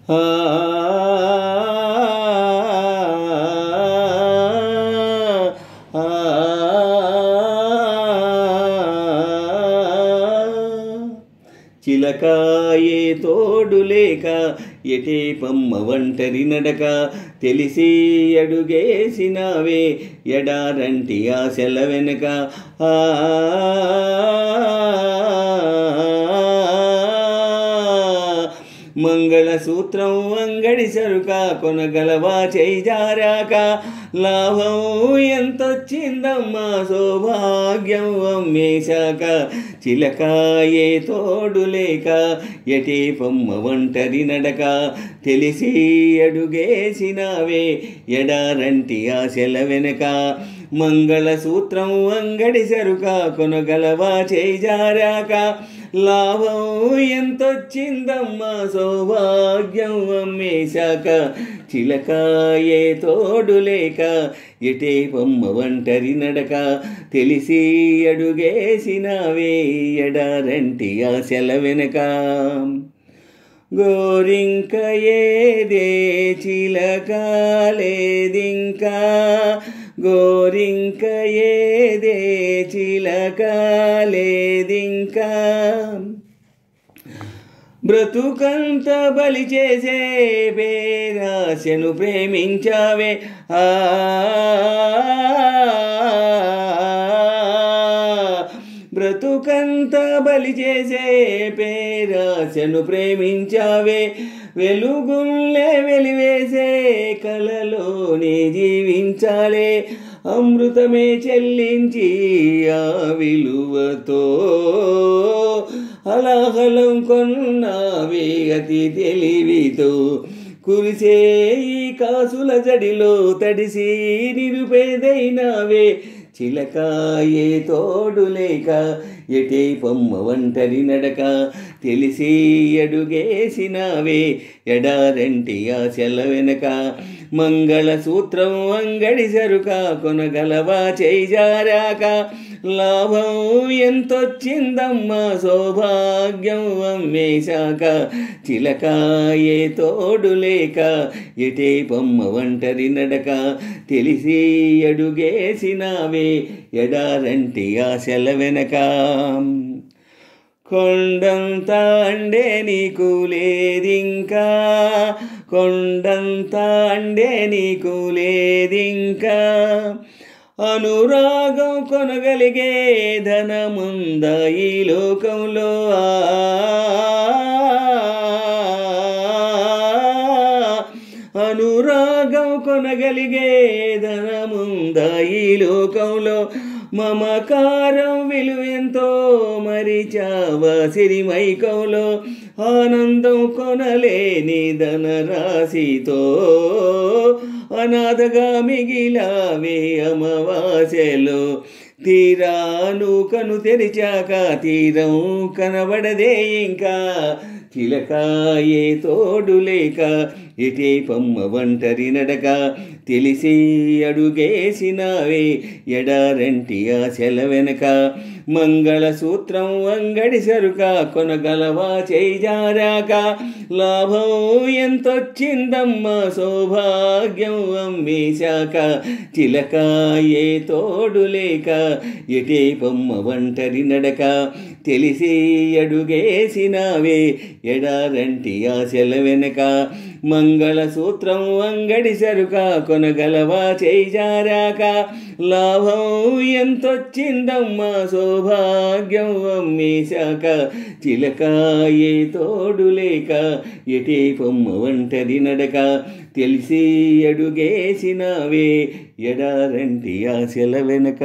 ఆ చిలకాయే తోడు లేక ఎటే పమ్మ ఒంటరి నడక తెలిసి అడుగేసినావే ఎడారంటి ఆశల వెనక మంగళసూత్రం అంగడి సరుక కొనగలవా చేయి జారాక లాభం ఎంతొచ్చిందమ్మా సౌభాగ్యం అమ్మేశాక చిలకాయే తోడు లేక ఎటే పొమ్మ ఒంటరి నడక తెలిసి అడుగేసినావే ఎడారంటి ఆశల వెనక మంగళసూత్రం అంగడి సరుక కొనగలవా చేయి జారాక లాభం ఎంతొచ్చిందమ్మా సౌభాగ్యం అమ్మేశాక చిలకాయే తోడు లేక ఎటే పొమ్మ ఒంటరి నడక తెలిసి అడుగేసినావే ఎడారంటి ఆశల వెనక గోరింక ఏదే చిలక లేదింకా గోరింక ఏదే చిలక లేదింకా బ్రతుకంత బలి చేసే పేరాశను ప్రేమించావే బ్రతుకంత బలి చేసే పేరాశను ప్రేమించావే వెలుగుల్లే వెలివేసే కలలోనే జీవించాలే అమృతమే చెల్లించి ఆ విలువతో హలాహలం కొన్నావే అతి తెలివితో కురిసే ఈ కాసుల జడిలో తడిసి నిరుపేదైనావే చిలకాయే తోడు లేక ఎటే పొమ్మ ఒంటరి నడక తెలిసి అడుగేసినావే ఎడారంటి ఆశల వెనక మంగళసూత్రం అంగడి సరుక కొనగలవా చేయి జారాక లాభం ఎంతొచ్చిందమ్మా సౌభాగ్యం అమ్మేశాక చిలకాయే తోడు లేక ఎటే పొమ్మ ఒంటరి నడక తెలిసి అడుగేసినావే ఎడారంటి ఆశల వెనక కొండంత అండే నీకు లేదింకా కొండంత అండే నీకు లేదింకా అనురాగం కొనగలిగే ధనముందా ఈ లోకంలో అనురాగం కొనగలిగే ధనముందా ఈ లోకంలో మమకారం విలువెంతో మరిచావా సిరిమైకంలో ఆనందం కొనలేని ధనరాశితో అనాథగా మిగిలావే అమావాస్యలో తీరాను కను తెరిచాక తీరం కనబడదే ఇంకా చిలకాయే తోడు లేక ఎటే పొమ్మ ఒంటరి నడక తెలిసి అడుగేసినావే ఎడారంటి ఆశల వెనక మంగళసూత్రం అంగడి సరుక కొనగలవా చేయి జారాక లాభం ఎంతొచ్చిందమ్మా సౌభాగ్యం అమ్మేశాక చిలకాయే తోడు లేక ఎటే పొమ్మ ఒంటరి నడక తెలిసి అడుగేసినావే ఎడారంటి ఆశల వెనక మంగళసూత్రం అంగడి సరుక కొనగలవా చేయి జారాక లాభం ఎంతొచ్చిందమ్మా సౌభాగ్యం అమ్మేశాక చిలకాయే తోడు లేక ఎటే పొమ్మ ఒంటరి నడక తెలిసి అడుగేసినావే ఎడారంటి ఆశల వెనక